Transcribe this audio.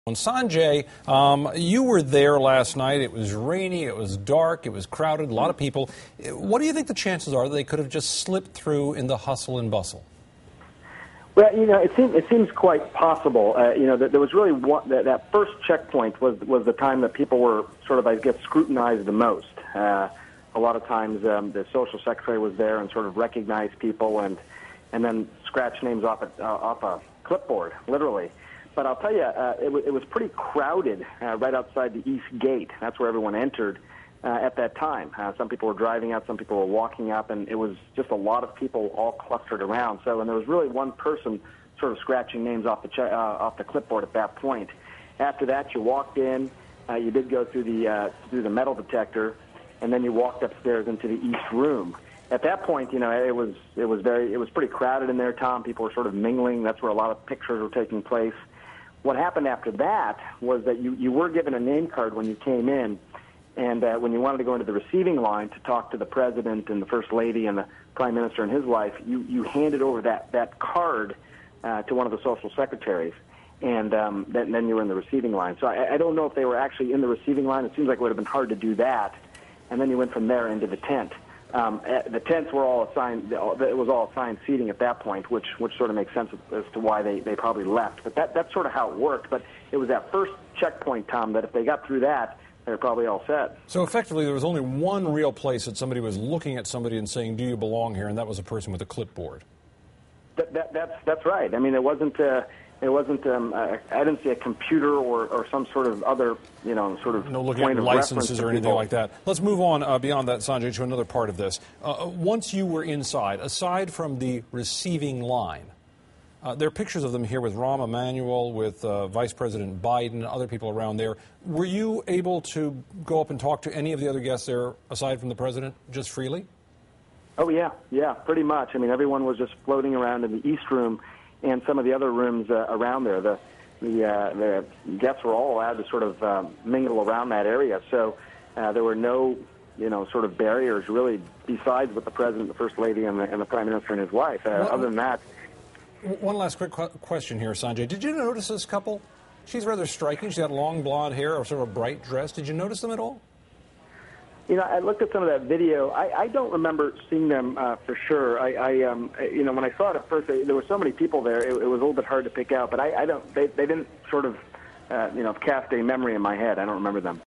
And Sanjay, you were there last night. It was rainy, it was dark, it was crowded, a lot of people. What do you think the chances are that they could have just slipped through in the hustle and bustle? Well, it seems quite possible. There was really that first checkpoint was the time that people were sort of, I guess, scrutinized the most. A lot of times the social secretary was there and sort of recognized people and then scratched names off a clipboard, literally. But I'll tell you, it was pretty crowded right outside the East Gate. That's where everyone entered at that time. Some people were driving out, some people were walking up, and it was just a lot of people all clustered around. So, and there was really one person sort of scratching names off the clipboard at that point. After that, you walked in. You did go through the metal detector, and then you walked upstairs into the East Room. At that point, it was pretty crowded in there, Tom. People were sort of mingling. That's where a lot of pictures were taking place. What happened after that was that you were given a name card when you came in, and when you wanted to go into the receiving line to talk to the president and the first lady and the prime minister and his wife, you handed over that card to one of the social secretaries, and then you were in the receiving line. So I don't know if they were actually in the receiving line. It seems like it would have been hard to do that, and then you went from there into the tent. The tents were all assigned. It was all assigned seating at that point, which sort of makes sense as to why they probably left. But that's sort of how it worked. But it was that first checkpoint, Tom, that if they got through that, they were probably all set. So effectively, there was only one real place that somebody was looking at somebody and saying, "Do you belong here?" And that was a person with a clipboard. That's right. I mean, it wasn't. I didn't see a computer or some sort of other, sort of no looking point at of licenses or anything people. like that. Let's move on beyond that, Sanjay, to another part of this. Once you were inside, aside from the receiving line, there are pictures of them here with Rahm Emanuel, with Vice President Biden, other people around there. Were you able to go up and talk to any of the other guests there, aside from the president, just freely? Oh, yeah, pretty much. I mean, everyone was just floating around in the East Room and some of the other rooms around there. The guests were all allowed to sort of mingle around that area. So there were no, sort of barriers really besides with the president, the first lady, and the prime minister and his wife. Other than that. One last quick question here, Sanjay. Did you notice this couple? She's rather striking. She had long blonde hair or sort of a bright dress. Did you notice them at all? I looked at some of that video. I don't remember seeing them for sure. When I saw it at first, there were so many people there. It was a little bit hard to pick out. But I don't. They didn't sort of, cast a memory in my head. I don't remember them.